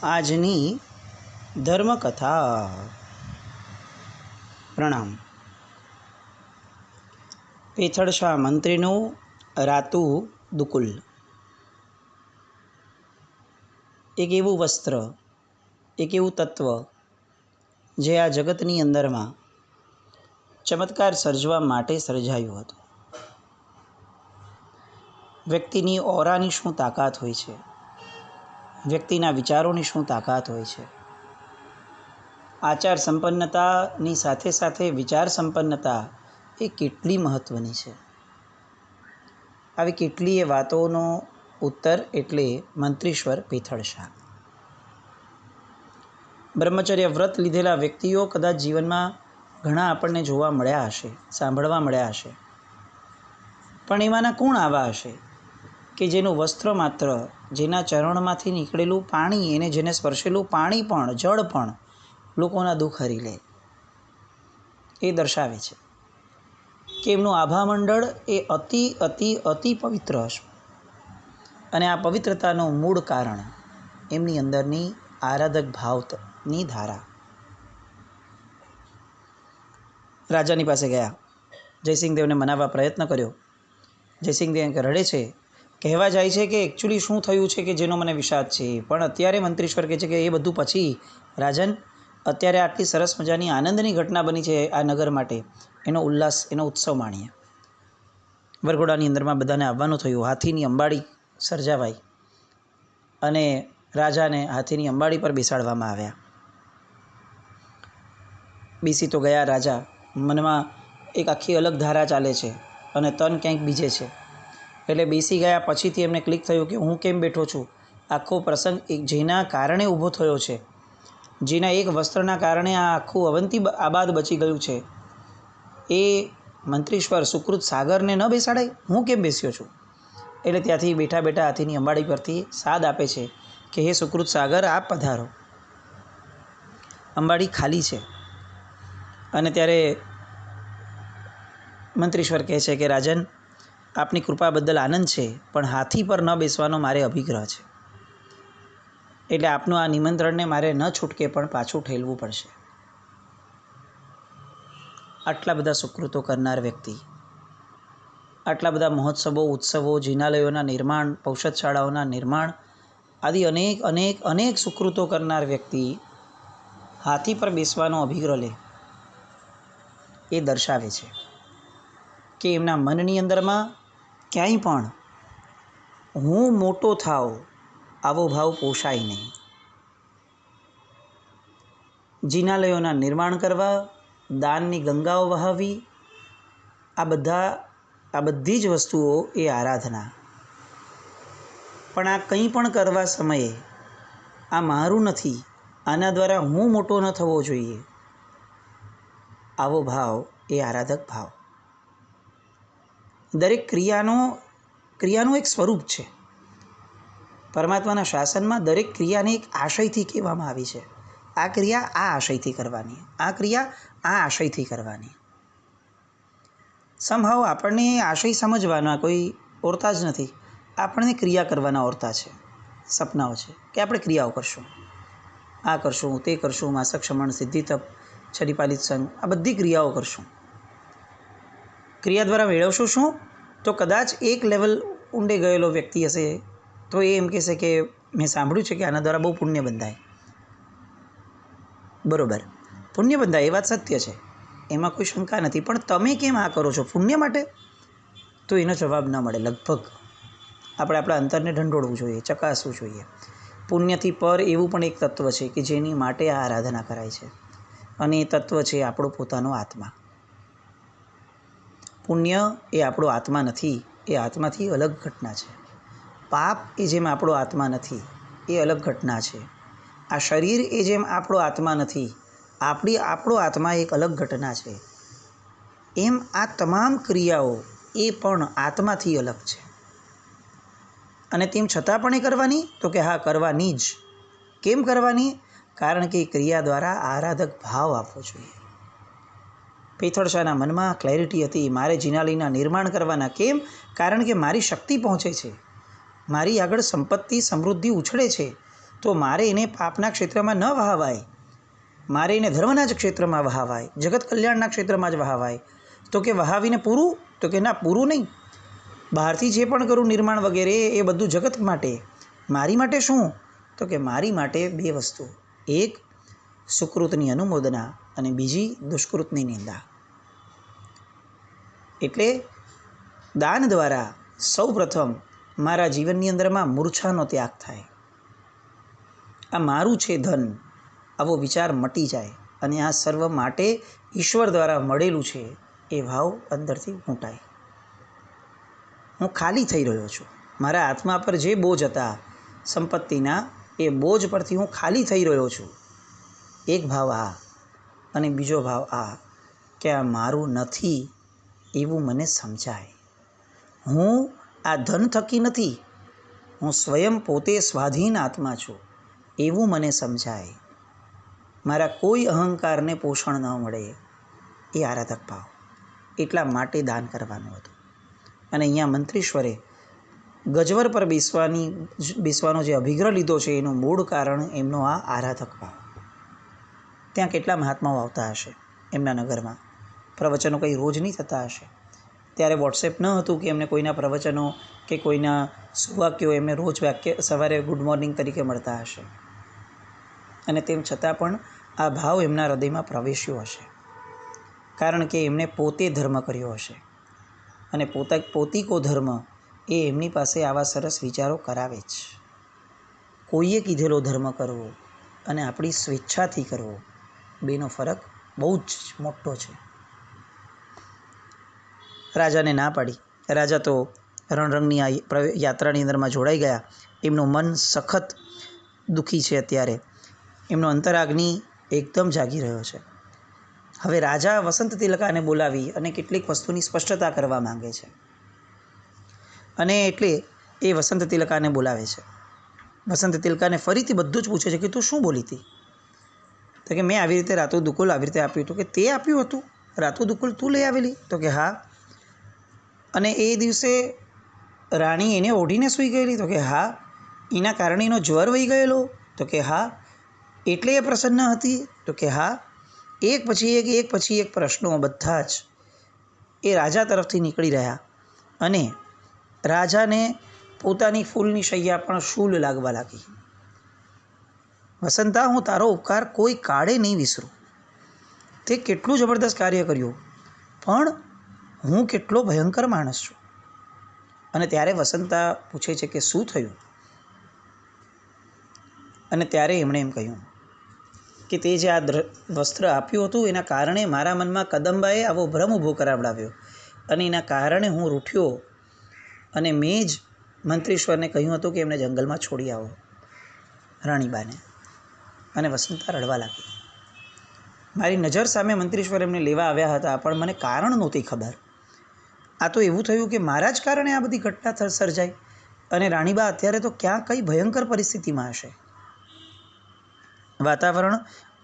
આજની ધર્મકથા. પ્રણામ. પેથળશા મંત્રીનું રાતું દુકુલ. એક એવું વસ્ત્ર, એક એવું તત્વ જે આ જગતની અંદરમાં ચમત્કાર સર્જવા માટે સર્જાયું હતું. વ્યક્તિની ઓરાની શું તાકાત હોય છે, વ્યક્તિના વિચારોની શું તાકાત હોય છે. આચાર સંપન્નતાની સાથે સાથે વિચાર સંપન્નતા એ કેટલી મહત્ત્વની છે. આવી કેટલીય વાતોનો ઉત્તર એટલે મંત્રીશ્વર પેથળશા. બ્રહ્મચર્ય વ્રત લીધેલા વ્યક્તિઓ કદાચ જીવનમાં ઘણા આપણને જોવા મળ્યા હશે, સાંભળવા મળ્યા હશે, પણ એમાંના કોણ આવા હશે કે જેનું વસ્ત્ર માત્ર, જેના ચરણમાંથી નીકળેલું પાણી, એને જેને સ્પર્શેલું પાણી પણ, જળ પણ લોકોના દુઃખ હરી લે. એ દર્શાવે છે કે એમનું આભામંડળ એ અતિ અતિ અતિ પવિત્ર હશે. અને આ પવિત્રતાનું મૂળ કારણ એમની અંદરની આરાધક ભાવની ધારા. રાજાની પાસે ગયા, જયસિંહદેવને મનાવવા પ્રયત્ન કર્યો. જયસિંહદેવ રડે છે. કહેવા જાય છે કે એકચ્યુઅલી શું થયું છે કે જેનો મને વિષાદ છે. પણ અત્યારે મંત્રીશ્વર કહે છે કે એ બધું પછી, રાજન, અત્યારે આટલી સરસ મજાની આનંદની ઘટના બની છે આ નગર માટે, એનો ઉલ્લાસ, એનો ઉત્સવ માણીએ. વરઘોડાની અંદરમાં બધાને આવવાનું થયું. હાથીની અંબાડી સર્જાવાઈ અને રાજાને હાથીની અંબાડી પર બેસાડવામાં આવ્યા. બેસી તો ગયા રાજા, મનમાં એક આખી અલગ ધારા ચાલે છે અને તન ક્યાંક બીજે છે. એટલે બેસી ગયા પછીથી એમને ક્લિક થયું કે હું કેમ બેઠો છું. આખો પ્રસંગ જેના કારણે ઊભો થયો છે, જેના એક વસ્ત્રના કારણે આ આખું અવંતી આબાદ બચી ગયું છે, એ મંત્રીશ્વર સુકૃત સાગરને ન બેસાડાય, હું કેમ બેસ્યો છું. એટલે ત્યાંથી બેઠા બેઠા હાથીની અંબાડી પરથી સાદ આપે છે કે હે સુકૃત સાગર, આપ પધારો. અંબાડી ખાલી છે. અને ત્યારે મંત્રીશ્વર કહે છે કે રાજન, આપની કૃપા બદલ આનંદ છે, પણ હાથી પર ન બેસવાનો મારે અભિગ્રહ છે. એટલે આપનું આ નિમંત્રણને મારે ન છૂટકે પણ પાછું ઠેલવું પડશે. આટલા બધા સુકૃતો કરનાર વ્યક્તિ, આટલા બધા મહોત્સવો, ઉત્સવો, જિનાલયોના નિર્માણ, ઔષધશાળાઓના નિર્માણ આદિ અનેક અનેક અનેક સુકૃતો કરનાર વ્યક્તિ હાથી પર બેસવાનો અભિગ્રહ લે. એ દર્શાવે છે કે એમના મનની અંદરમાં ક્યાંય પણ હું મોટો થાવ આવો ભાવ પોષાય નહીં. જિનાલયોના નિર્માણ કરવા, દાનની ગંગાઓ વહાવી, આ બધી જ વસ્તુઓ એ આરાધના. પણ આ કંઈ પણ કરવા સમયે આ મારું નથી, આના દ્વારા હું મોટો ન થવો જોઈએ, આવો ભાવ એ આરાધક ભાવ. દરેક ક્રિયાનું એક સ્વરૂપ છે. પરમાત્માના શાસનમાં દરેક ક્રિયાને એક આશયથી કહેવામાં આવી છે. આ ક્રિયા આ આશયથી કરવાની, આ ક્રિયા આ આશયથી કરવાની. સમહાવ આપણને આશય સમજવાના કોઈ ઓરતા જ નથી. આપણને ક્રિયા કરવાના ઓરતા છે, સપનાઓ છે કે આપણે ક્રિયાઓ કરશું, આ કરશું, તે કરશું, માસક ક્ષમણ, સિદ્ધિ તપ, છરીપાલિત સંગ, આ બધી ક્રિયાઓ કરશું. ક્રિયા દ્વારા મેળવશું શું? તો કદાચ એક લેવલ ઊંડે ગયેલો વ્યક્તિ હશે તો એ એમ કહેશે કે મેં સાંભળ્યું છે કે આના દ્વારા બહુ પુણ્ય બંધાય. બરાબર, પુણ્ય બંધાય, એ વાત સત્ય છે, એમાં કોઈ શંકા નથી. પણ તમે કેમ આ કરો છો? પુણ્ય માટે? તો એનો જવાબ ન મળે. લગભગ આપણે આપણા અંતરને ઢંઢોળવું જોઈએ, ચકાસવું જોઈએ. પુણ્યથી પર એવું પણ એક તત્વ છે કે જેની માટે આ આરાધના કરાય છે, અને એ તત્વ છે આપણો પોતાનો આત્મા. પુણ્ય એ આપણો આત્મા નથી, એ આત્માથી અલગ ઘટના છે. પાપ એ જેમ આપણો આત્મા નથી, એ અલગ ઘટના છે. આ શરીર એ જેમ આપણો આત્મા નથી, આપણો આત્મા એક અલગ ઘટના છે. એમ આ તમામ ક્રિયાઓ એ પણ આત્માથી અલગ છે. અને તેમ છતાં પણ એ કરવાની? તો કે હા, કરવાની જ. કેમ કરવાની? કારણ કે ક્રિયા દ્વારા આરાધક ભાવ આપવો જોઈએ. પેથળશાના મનમાં ક્લેરિટી હતી, મારે જિનાલયના નિર્માણ કરવાના. કેમ? કારણ કે મારી શક્તિ પહોંચે છે, મારી આગળ સંપત્તિ સમૃદ્ધિ ઉછળે છે, તો મારે એને પાપના ક્ષેત્રમાં ન વહાવાય, મારે એને ધર્મના જ ક્ષેત્રમાં વહાવાય, જગત કલ્યાણના ક્ષેત્રમાં જ વહાવાય. તો કે વહાવીને પૂરું? તો કે ના, પૂરું નહીં. બહારથી જે પણ કરું નિર્માણ વગેરે એ બધું જગત માટે. મારી માટે શું? તો કે મારી માટે 2 વસ્તુ. એક સુકૃતની અનુમોદના અને બીજી દુષ્કૃતની નિંદા. એટલે દાન દ્વારા સૌ પ્રથમ મારા જીવનની અંદરમાં મૂર્છાનો ત્યાગ થાય. આ મારું છે ધન, આવો વિચાર મટી જાય અને આ સર્વ માટે ઈશ્વર દ્વારા મળેલું છે એ ભાવ અંદરથી મૂંટાય. હું ખાલી થઈ રહ્યો છું. મારા આત્મા પર જે બોજ હતા સંપત્તિના, એ બોજ પરથી હું ખાલી થઈ રહ્યો છું. એક ભાવ આ. અને બીજો ભાવ આ કે આ મારું નથી એવું મને સમજાય. હું આ ધન થકી નથી, હું સ્વયં પોતે સ્વાધીન આત્મા છું એવું મને સમજાય. મારા કોઈ અહંકારને પોષણ ન મળે, એ આરાધક ભાવ. એટલા માટે દાન કરવાનું હતું. અને અહીંયા મંત્રીશ્વરે ગજવર પર બેસવાનો જે અભિગ્રહ લીધો છે એનું મૂળ કારણ એમનો આ આરાધક ભાવ. ત્યાં કેટલા મહાત્માઓ આવતા હશે એમના નગરમાં, પ્રવચનો કંઈ રોજ નહીં થતા હશે. ત્યારે વોટ્સએપ ન હતું કે એમને કોઈના પ્રવચનો કે કોઈના સુવાક્યો એમને રોજ સવારે ગુડ મોર્નિંગ તરીકે મળતા હશે. અને તેમ છતાં પણ આ ભાવ એમના હૃદયમાં પ્રવેશ્યો હશે, કારણ કે એમણે પોતે ધર્મ કર્યો હશે. અને પોતિકો ધર્મ એ એમની પાસે આવા સરસ વિચારો કરાવે જ. કોઈએ કીધેલો ધર્મ કરવો અને આપણી સ્વેચ્છાથી કરવો, બેનો ફરક બહુ જ મોટો છે. રાજાને ના પાડી. રાજા તો રણરંગની આ યાત્રાની અંદરમાં જોડાઈ ગયા. એમનું મન સખત દુઃખી છે. અત્યારે એમનો અંતરાગ્નિ એકદમ જાગી રહ્યો છે. હવે રાજા વસંત તિલકાને બોલાવી અને કેટલીક વસ્તુની સ્પષ્ટતા કરવા માંગે છે. અને એટલે એ વસંત તિલકાને બોલાવે છે. વસંત તિલકાને ફરીથી બધું જ પૂછે છે કે તું શું બોલી હતી? તો કે મેં આવી રીતે રાતો દુકુલ આવી રીતે આપ્યું હતું. કે તે આપ્યું હતું? રાતો દુકુલ તું લઈ આવેલી? તો કે હા. અને એ દિવસે રાણી એને ઓઢીને સૂઈ ગયેલી? તો કે હા. એના કારણે એનો જ્વર વહી ગયેલો? તો કે હા. એટલે એ પ્રસન્ન હતી? તો કે હા. એક પછી એક પ્રશ્નો બધા જ એ રાજા તરફથી નીકળી રહ્યા. અને રાજાને પોતાની ફૂલની શૈયા પણ શૂલ લાગવા લાગી. વસંતા, હું તારો ઉપકાર કોઈ કાળે નહીં વિસરું. તે કેટલું જબરદસ્ત કાર્ય કર્યું, પણ હું કેટલો ભયંકર માણસ છું. અને ત્યારે વસંતા પૂછે છે કે શું થયું? અને ત્યારે એમણે એમ કહ્યું કે તે જે આ વસ્ત્ર આપ્યું હતું એના કારણે મારા મનમાં કદંબાએ આવો ભ્રમ ઊભો કરાવડાવ્યો. અને એના કારણે હું રૂઠ્યો અને મેં જ મંત્રીશ્વરને કહ્યું હતું કે એમને જંગલમાં છોડી આવો, રાણીબાને. અને વસંતા રડવા લાગી. મારી નજર સામે મંત્રીશ્વર એમને લેવા આવ્યા હતા, પણ મને કારણ નહોતી ખબર. આ તો એવું થયું કે મારા જ કારણે આ બધી ઘટના સર્જાઈ. અને રાણીબા અત્યારે તો ક્યાં કઈ ભયંકર પરિસ્થિતિમાં હશે. વાતાવરણ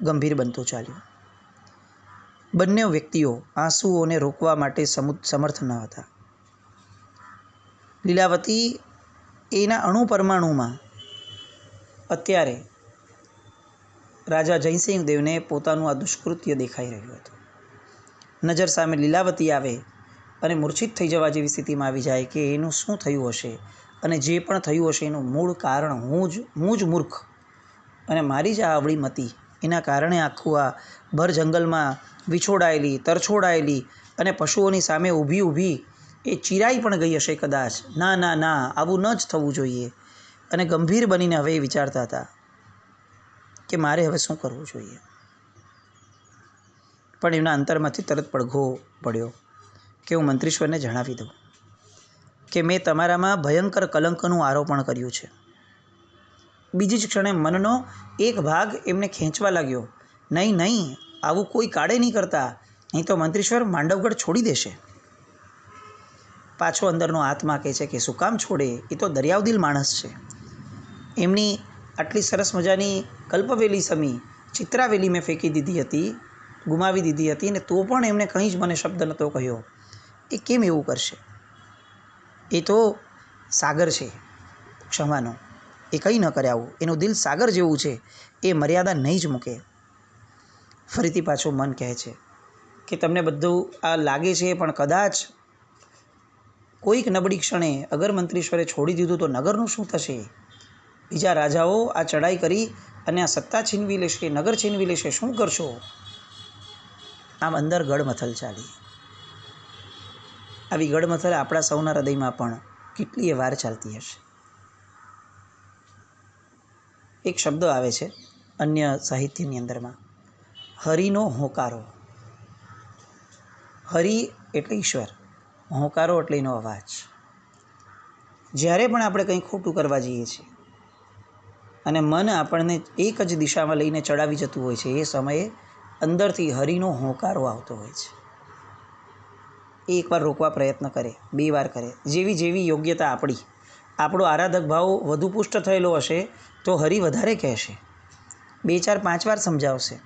ગંભીર બનતું ચાલ્યું. બંને વ્યક્તિઓ આંસુઓને રોકવા માટે સમર્થ ન હતા. લીલાવતી એના અણુ પરમાણુમાં અત્યારે રાજા જયસિંહ દેવને પોતાનું આ દુષ્કૃત્ય દેખાઈ રહ્યું હતું. નજર સામે લીલાવતી આવે અને મૂર્છિત થઈ જવા જેવી સ્થિતિમાં આવી જાય કે એનું શું થયું હશે, અને જે પણ થયું હશે એનું મૂળ કારણ હું જ મૂર્ખ અને મારી જ આ અવળી મતી, એના કારણે આખું આ ભર જંગલમાં વિછોડાયેલી, તરછોડાયેલી અને પશુઓની સામે ઊભી એ ચિરાઈ પણ ગઈ હશે કદાચ. ના ના ના, આવું ન જ થવું જોઈએ. અને ગંભીર બનીને હવે એ વિચારતા હતા કે મારે હવે શું કરવું જોઈએ. પણ એમના અંતરમાંથી તરત પડઘો પડ્યો કે હું મંત્રીશ્વરને જણાવી દઉં કે મેં તમારામાં ભયંકર કલંકનું આરોપણ કર્યું છે. બીજી જ ક્ષણે મનનો એક ભાગ એમને ખેંચવા લાગ્યો, નહીં, આવું કોઈ કાળે નહીં કરતા, નહીં તો મંત્રીશ્વર માંડવગઢ છોડી દેશે. પાછો અંદરનો આત્મા કહે છે કે શું કામ છોડે? એ તો દરિયાવદિલ માણસ છે. એમની આટલી સરસ મજાની કલ્પવેલી સમી ચિત્રાવેલી મેં ફેંકી દીધી હતી, ગુમાવી દીધી હતી, ને તો પણ એમને કંઈ જ મને શબ્દ નહોતો કહ્યો. એ કેમ એવું કરશે? એ તો સાગર છે ક્ષમાનો. એ કંઈ ન કરે આવું. એનું દિલ સાગર જેવું છે, એ મર્યાદા નહીં જ મૂકે. ફરીથી પાછું મન કહે છે કે તમને બધું આ લાગે છે, પણ કદાચ કોઈક નબળી ક્ષણે અગર મંત્રીશ્વરે છોડી દીધું તો નગરનું શું થશે? બીજા રાજાઓ આ ચડાઈ કરી અને આ સત્તા છીનવી લેશે, નગર છીનવી લેશે, શું કરશો? આમ અંદર ગડમથલ ચાલી. આવી ગડમથલ આપણા સૌના હૃદયમાં પણ કેટલીય વાર ચાલતી હશે. એક શબ્દ આવે છે અન્ય સાહિત્યની અંદરમાં, હરિનો હોંકારો. હરિ એટલે ઈશ્વર, હોંકારો એટલે એનો અવાજ. જ્યારે પણ આપણે કંઈ ખોટું કરવા જઈએ છીએ અને મન આપણને એક જ દિશામાં લઈને ચડાવી જતું હોય છે, એ સમયે અંદરથી હરિનો હોંકારો આવતો હોય છે. એ એકવાર રોકવા પ્રયત્ન કરે, 2 વાર કરે, જેવી જેવી યોગ્યતા આપણી, આપણો આરાધક ભાવ વધુ પુષ્ટ થયેલો હશે તો હરિ વધારે કહેશે, 2, 4, 5 વાર સમજાવશે.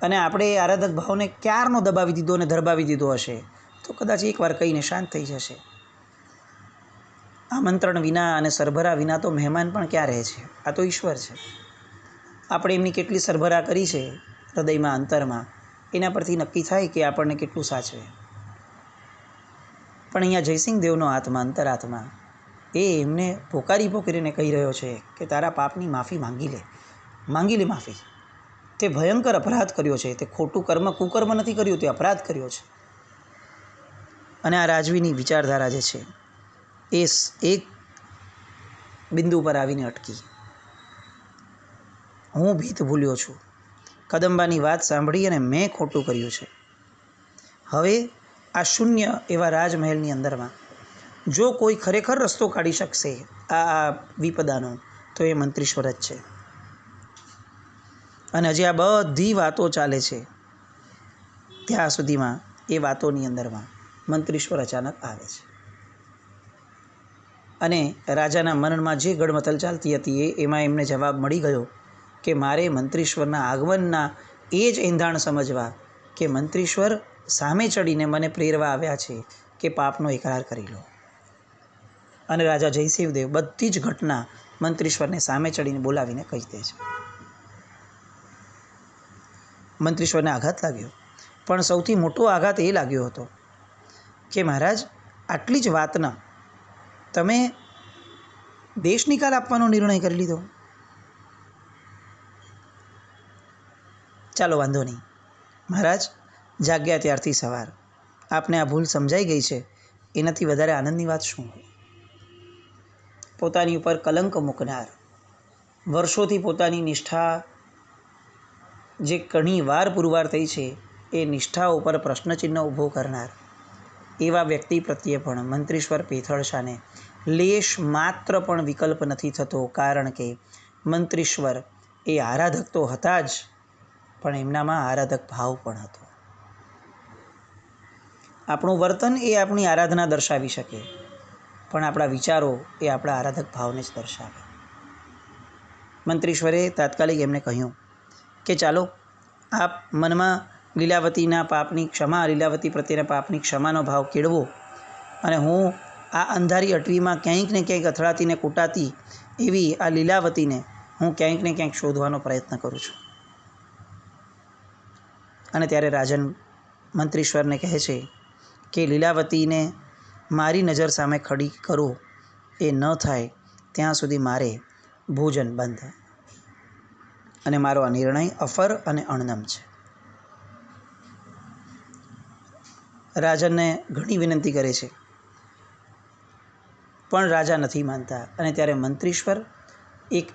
અને આપણે એ આરાધક ભાવને ક્યારનો દબાવી દીધો અને ધરબાવી દીધો હશે તો કદાચ એકવાર કહીને શાંત થઈ જશે. આમંત્રણ વિના અને સરભરા વિના તો મહેમાન પણ ક્યાં રહે છે? આ તો ઈશ્વર છે. આપણે એમની કેટલી સરભરા કરી છે હૃદયમાં, અંતરમાં, એના પરથી નક્કી થાય કે આપણને કેટલું સાચવે. પણ અહીંયા જયસિંહ દેવનો આત્મા, અંતરાત્મા, એ એમને પોકારીને કહી રહ્યો છે કે તારા પાપની માફી માંગી લે માફી. તે ભયંકર અપરાધ કર્યો છે, તે ખોટું કુકર્મ નથી કર્યું, તે અપરાધ કર્યો છે. અને આ રાજવીની વિચારધારા જે છે એ એક બિંદુ પર આવીને અટકી. હું ભીત ભૂલ્યો છું, કદંબાની વાત સાંભળી અને મેં ખોટું કર્યું છે. હવે આ શૂન્ય એવા રાજમહેલની અંદરમાં જો કોઈ ખરેખર રસ્તો કાઢી શકશે આ વિપદાનો તો એ મંત્રીશ્વર જ છે. અને હજી આ બધી વાતો ચાલે છે ત્યાં સુધીમાં એ વાતોની અંદરમાં મંત્રીશ્વર અચાનક આવે છે અને રાજાના મનમાં જે ગડમથલ ચાલતી હતી એમાં એમને જવાબ મળી ગયો કે મારે મંત્રીશ્વરના આગમનના એ જ એંધાણ સમજવા કે મંત્રીશ્વર સામે ચડીને મને પ્રેરવા આવ્યા છે કે પાપનો એકરાર કરી લો. અને રાજા જયસિંહદેવ બધી જ ઘટના મંત્રીશ્વરને સામે ચડીને બોલાવીને કહી દે છે. મંત્રીશ્વરને આઘાત લાગ્યો, પણ સૌથી મોટો આઘાત એ લાગ્યો હતો કે મહારાજ, આટલી જ વાતના તમે દેશ નિકાલ આપવાનો નિર્ણય કરી લીધો. ચાલો વાંધો નહીં મહારાજ, જાગ્યા ત્યારથી સવાર, આપને આ ભૂલ સમજાઈ ગઈ છે, એનાથી વધારે આનંદની વાત શું હોય? પોતાની ઉપર કલંક મૂકનાર, વર્ષોથી પોતાની નિષ્ઠા જે ઘણી વાર પુરવાર થઈ છે એ નિષ્ઠા ઉપર પ્રશ્નચિહ્ન ઊભો કરનાર એવા વ્યક્તિ પ્રત્યે પણ મંત્રીશ્વર પેથળશાને લેશ માત્ર પણ વિકલ્પ નથી થતો, કારણ કે મંત્રીશ્વર એ આરાધક તો હતા જ, પણ એમનામાં આરાધક ભાવ પણ હતો. આપણું વર્તન એ આપણી આરાધના દર્શાવી શકે, પણ આપણા વિચારો એ આપણા આરાધક ભાવને જ દર્શાવે. મંત્રીશ્વરે તાત્કાલિક એમને કહ્યું કે ચાલો આપ મનમાં લીલાવતીના પાપની ક્ષમા, લીલાવતી પ્રત્યેના પાપની ક્ષમાનો ભાવ કેળવો, અને હું આ અંધારી અટવીમાં ક્યાંક ને ક્યાંક અથડાતી ને કૂટાતી એવી આ લીલાવતીને હું ક્યાંક ને ક્યાંક શોધવાનો પ્રયત્ન કરું છું. અને ત્યારે રાજન મંત્રીશ્વરને કહે છે કે લીલાવતીને મારી નજર સામે ખડી કરું એ ન થાય ત્યાં સુધી મારે ભોજન બંધ, અને મારો આ નિર્ણય અફર અને અણનમ છે. રાજનને ઘણી વિનંતી કરે છે પણ રાજા નથી માનતા, અને ત્યારે મંત્રીશ્વર એક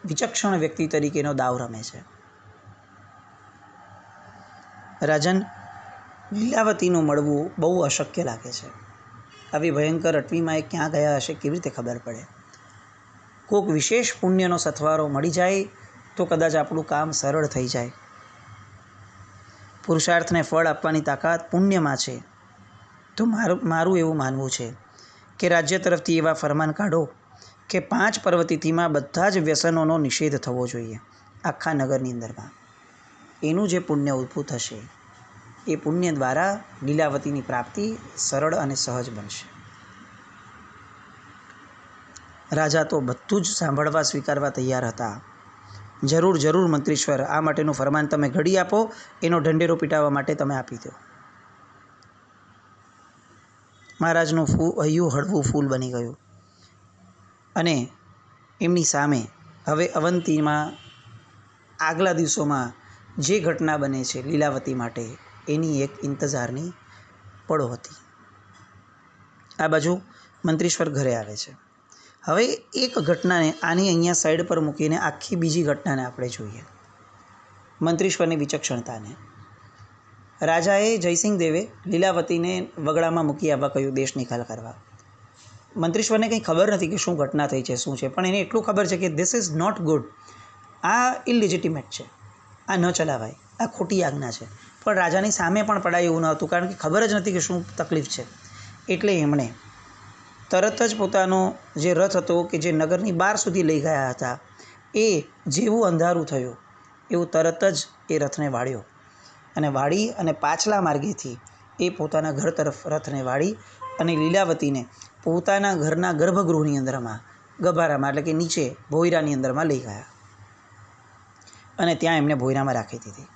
વિચક્ષણ વ્યક્તિ તરીકેનો દાવ રમે છે. રાજન, લીલાવતીનું મળવું બહુ અશક્ય લાગે છે. આવી ભયંકર અટવીમાં એ ક્યાં ગયા હશે, કેવી રીતે ખબર પડે? કોઈક વિશેષ પુણ્યનો સથવારો મળી જાય તો કદાચ આપણું કામ સરળ થઈ જાય. પુરુષાર્થને ફળ આપવાની તાકાત પુણ્યમાં છે. તો મારું એવું માનવું છે કે રાજ્ય તરફથી એવા ફરમાન કાઢો કે 5 પર્વતિથિમાં બધા જ વ્યસનોનો નિષેધ થવો જોઈએ આખા નગરની અંદરમાં. એનું જે પુણ્ય ઊભું થશે એ પુણ્ય દ્વારા લીલાવતીની પ્રાપ્તિ સરળ અને સહજ બનશે. રાજા તો બધું જ સાંભળવા સ્વીકારવા તૈયાર હતા. જરૂર જરૂર મંત્રીશ્વર, આ માટેનું ફરમાન તમે ઘડી આપો, એનો ઢંઢેરો પીટાવવા માટે તમે આપી દો. મહારાજનું હૈયું હળવું ફૂલ બની ગયું અને એમની સામે હવે અવંતીમાં આગલા દિવસોમાં જે ઘટના બને છે લીલાવતી માટે, એની એક ઇંતજારની પળો હતી. આ બાજુ મંત્રીશ્વર ઘરે આવે છે. હવે એક ઘટનાને આની અહીંયા સાઈડ પર મૂકીને આખી બીજી ઘટનાને આપણે જોઈએ. મંત્રીશ્વરની વિચક્ષણતાને. રાજાએ જયસિંહ દેવે લીલાવતીને વગડામાં મૂકી આવવા કહ્યું દેશ નિકાલ કરવા. મંત્રીશ્વરને કંઈ ખબર નથી કે શું ઘટના થઈ છે, શું છે, પણ એને એટલું ખબર છે કે ધીસ ઇઝ નોટ ગુડ, આ ઇલિજિટિમેટ છે, આ ન ચલાવાય, આ ખોટી આજ્ઞા છે. પણ રાજાની સામે પણ પડાય એવું ન હતું, કારણ કે ખબર જ નથી કે શું તકલીફ છે. એટલે એમણે તરત જ પોતાનો જે રથ હતો કે જે નગરની બહાર સુધી લઈ ગયા હતા, એ જેવું અંધારું થયું એવું તરત જ એ રથને વાળ્યો અને વાળી અને પાછલા માર્ગેથી એ પોતાના ઘર તરફ રથને વાળી અને લીલાવતીને પોતાના ઘરના ગર્ભગૃહની અંદરમાં ગભારામાં એટલે કે નીચે ભોયરાની અંદરમાં લઈ ગયા અને ત્યાં એમને ભોયરામાં રાખી દીધી.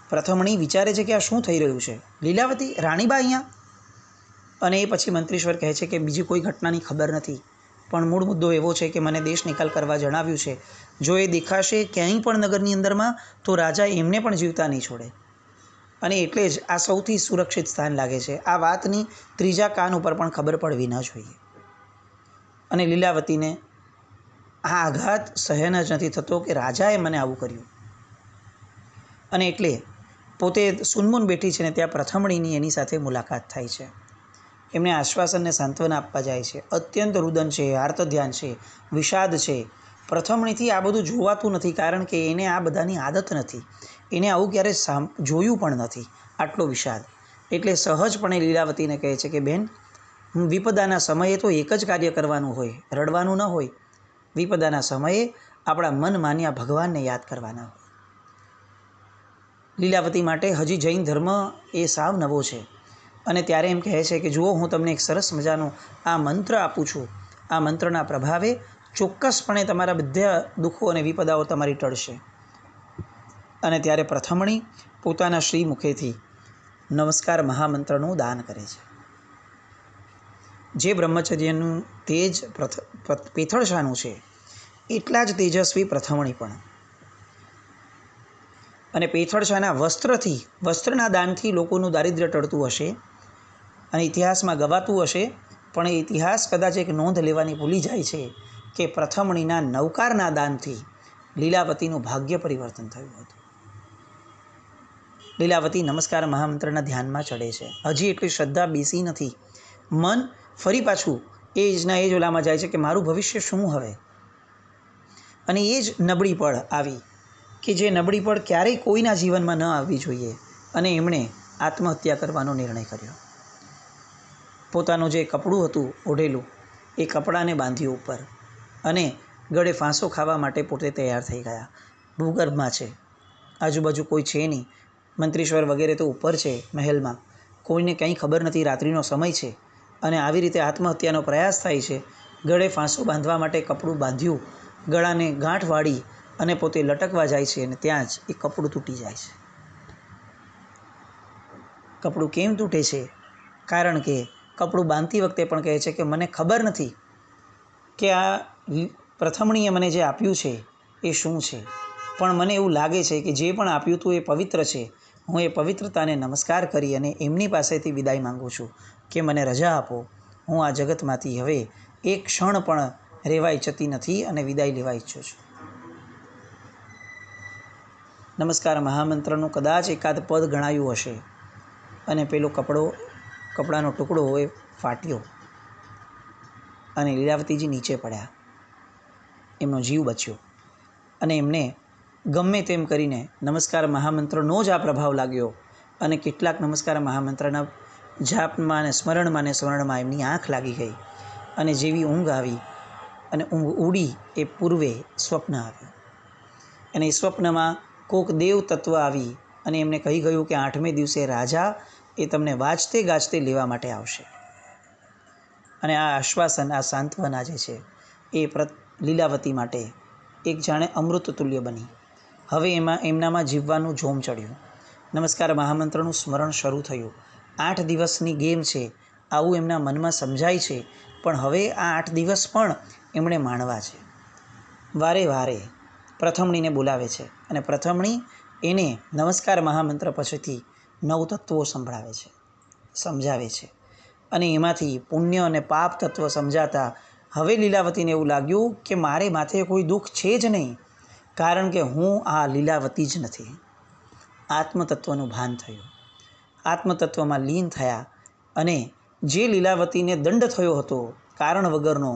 પ્રથમણી વિચારે છે કે આ શું થઈ રહ્યું છે, લીલાવતી રાણીબા અહીંયા? અને એ પછી મંત્રીશ્વર કહે છે કે બીજી કોઈ ઘટનાની ખબર નથી, પણ મૂળ મુદ્દો એવો છે કે મને દેશ નિકાલ કરવા જણાવ્યું છે. જો એ દેખાશે ક્યાંય પણ નગરની અંદરમાં તો રાજા એમને પણ જીવતા નહીં છોડે, અને એટલે જ આ સૌથી સુરક્ષિત સ્થાન લાગે છે. આ વાતની ત્રીજા કાન ઉપર પણ ખબર પડવી ન જોઈએ. અને લીલાવતીને આ આઘાત સહન જ નથી થતો કે રાજાએ મને આવું કર્યું, અને એટલે પોતે સુનમુન બેઠી છે ને ત્યાં પ્રથમણીની એની સાથે મુલાકાત થાય છે. એમને આશ્વાસનને સાંત્વના આપવા જાય છે. અત્યંત રુદન છે, આર્ત ધ્યાન છે, વિષાદ છે. પ્રથમણીથી આ બધું જોવાતું નથી, કારણ કે એને આ બધાની આદત નથી, એને આવું ક્યારેય જોયું પણ નથી, આટલો વિષાદ. એટલે સહજપણે લીલાવતીને કહે છે કે બેન, વિપદાના સમયે તો એક જ કાર્ય કરવાનું હોય, રડવાનું ન હોય. વિપદાના સમયે આપણા મન માન્યા ભગવાનને યાદ કરવાના હોય. લીલાવતી માટે હજી જૈન ધર્મ એ સાવ નવો છે, અને ત્યારે એમ કહે છે કે જુઓ, હું તમને એક સરસ મજાનો આ મંત્ર આપું છું. આ મંત્રના પ્રભાવે ચોક્કસપણે તમારા બધા દુઃખો અને વિપદાઓ તમારી ટળશે. અને ત્યારે પ્રથમણી પોતાના શ્રી મુખેથી નમસ્કાર મહામંત્રનું દાન કરે છે. જે બ્રહ્મચર્યનું તેજ પેથળશાનું છે, એટલા જ તેજસ્વી પ્રથમણી પણ. અને પેથળશાના વસ્ત્રના દાનથી લોકોનું દારિદ્ર્ય ટળતું હશે અને ઇતિહાસમાં ગવાતું હશે, પણ એ ઇતિહાસ કદાચ એક નોંધ લેવાની ભૂલી જાય છે કે પ્રથમણીના નવકારના દાનથી લીલાવતીનું ભાગ્ય પરિવર્તન થયું હતું. લીલાવતી નમસ્કાર મહામંત્રના ધ્યાનમાં ચડે છે. હજી એટલી શ્રદ્ધા બેસી નથી. મન ફરી પાછું એ જના એ જ ઓલામાં જાય છે કે મારું ભવિષ્ય શું હવે. અને એ જ નબળી પળ આવી કે જે નબળી પળ ક્યારેય કોઈના જીવનમાં ન આવવી જોઈએ, અને એમણે આત્મહત્યા કરવાનો નિર્ણય કર્યો. પોતાનું જે કપડું હતું ઓઢેલું, એ કપડાને બાંધ્યું ઉપર અને ગળે ફાંસો ખાવા માટે પોતે તૈયાર થઈ ગયા. ભૂગર્ભમાં છે, આજુબાજુ કોઈ છે નહીં. મંત્રીશ્વર વગેરે તો ઉપર છે મહેલમાં, કોઈને કંઈ ખબર નથી, રાત્રિનો સમય છે, અને આવી રીતે આત્મહત્યાનો પ્રયાસ થાય છે. ગળે ફાંસો બાંધવા માટે કપડું બાંધ્યું, ગળાને ગાંઠ વાળી અને પોતે લટકવા જાય છે, અને ત્યાં જ એ કપડું તૂટી જાય છે. કપડું કેમ તૂટે છે? કારણ કે કપડું બાંધતી વખતે પણ કહે છે કે મને ખબર નથી કે આ પ્રથમણીએ મને જે આપ્યું છે એ શું છે, પણ મને એવું લાગે છે કે જે પણ આપ્યું હતું એ પવિત્ર છે. હું એ પવિત્રતાને નમસ્કાર કરી અને એમની પાસેથી વિદાય માગું છું કે મને રજા આપો. હું આ જગતમાંથી હવે એક ક્ષણ પણ રહેવા ઈચ્છતી નથી અને વિદાય લેવા ઈચ્છું છું. નમસ્કાર મહામંત્રનું કદાચ એકાદ પદ ગણાયું હશે, અને પેલો કપડાનો ટુકડો એ ફાટ્યો અને લીલાવતીજી નીચે પડ્યા. એમનો જીવ બચ્યો અને એમને ગમે તેમ કરીને નમસ્કાર મહામંત્રનો જ આ પ્રભાવ લાગ્યો, અને કેટલાક નમસ્કાર મહામંત્રના જાપમાં અને સ્મરણમાં એમની આંખ લાગી ગઈ, અને જેવી ઊંઘ આવી અને ઊંઘ ઉડી એ પૂર્વે સ્વપ્ન આવ્યું, અને એ સ્વપ્નમાં કોક દેવ તત્વ આવી અને એમને કહી ગયું કે 8મે દિવસે રાજા એ તમને વાજતે ગાજતે લેવા માટે આવશે. અને આ આશ્વાસન, આ સાંત્વના જે છે એ લીલાવતી માટે એક જાણે અમૃત તુલ્ય બની. હવે એમનામાં જીવવાનું જોમ ચડ્યું. નમસ્કાર મહામંત્રનું સ્મરણ શરૂ થયું. 8 દિવસની ગેમ છે આવું એમના મનમાં સમજાય છે. પણ હવે આ 8 દિવસ પણ એમણે માણવા છે. વારે વારે પ્રથમણીને બોલાવે છે અને પ્રથમણી એને નમસ્કાર મહામંત્ર પછીથી 9 તત્વો સમજાવે છે. અને એમાંથી પુણ્ય અને પાપ તત્વ સમજાતા હવે લીલાવતીને એવું લાગ્યું કે મારે માથે કોઈ દુઃખ છે જ નહીં, કારણ કે હું આ લીલાવતી જ નથી. આત્મતત્વનું ભાન થયું. આત્મતત્વમાં લીન થયા અને જે લીલાવતીને દંડ થયો હતો કારણ વગરનો,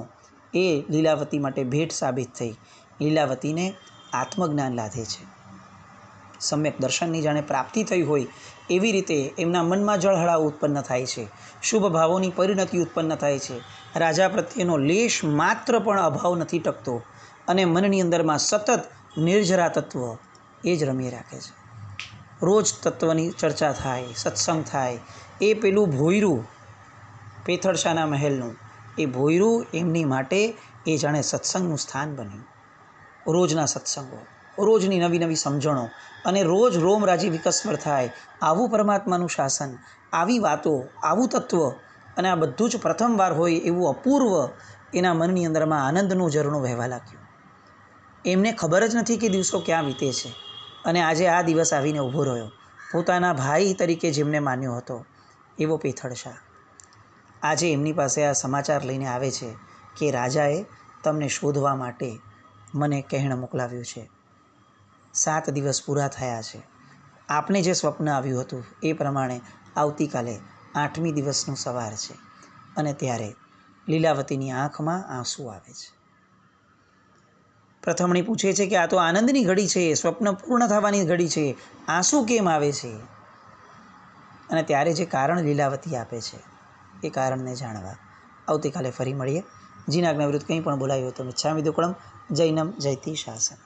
એ લીલાવતી માટે ભેટ સાબિત થઈ. લીલાવતીને આત્મજ્ઞાન લાધે છે. સમ્યક દર્શનની જાણે પ્રાપ્તિ થઈ હોય એવી રીતે એમના મનમાં જળહળાવ ઉત્પન્ન થાય છે. શુભ ભાવોની પરિણતિ ઉત્પન્ન થાય છે. રાજા પ્રત્યેનો લેશ માત્ર પણ અભાવ નથી ટકતો અને મનની અંદરમાં સતત નિર્જરા તત્વ એ જ રમી રાખે છે. રોજ તત્વની ચર્ચા થાય, સત્સંગ થાય. એ પેલું ભોંયરું પેથળશાના મહેલનું, એ ભોંયરું એમની માટે એ જાણે સત્સંગનું સ્થાન બન્યું. રોજના સત્સંગો, રોજની નવી નવી સમજણો અને રોજ રોમરાજી વિકસ્વર થાય. આવું પરમાત્માનું શાસન, આવી વાતો, આવું તત્વ અને આ બધું જ પ્રથમવાર હોય એવું અપૂર્વ એના મનની અંદરમાં આનંદનું ઝરણું વહેવા લાગ્યું. એમને ખબર જ નથી કે દિવસો ક્યાં વીતે છે. અને આજે આ દિવસ આવીને ઊભો રહ્યો. પોતાના ભાઈ તરીકે જેમને માન્યો હતો એવો પેથળશા આજે એમની પાસે આ સમાચાર લઈને આવે છે કે રાજાએ તમને શોધવા માટે મને કહેણ મોકલાવ્યું છે. 7 દિવસ પૂરા થયા છે. આપને જે સ્વપ્ન આવ્યું હતું એ પ્રમાણે આવતીકાલે 8મી દિવસનું સવાર છે અને ત્યારે લીલાવતીની આંખમાં આંસુ આવે છે. પ્રથમણી પૂછે છે કે આ તો આનંદની ઘડી છે, સ્વપ્ન પૂર્ણ થવાની ઘડી છે, આંસુ કેમ આવે છે? અને ત્યારે જે કારણ લીલાવતી આપે છે એ કારણને જાણવા આવતીકાલે ફરી મળીએ. જીનાજ્ઞા વિરુદ્ધ કંઈ પણ બોલાયું તો મિચ્છામિ દુક્કડમ. જૈનમ જયતિ શાસન.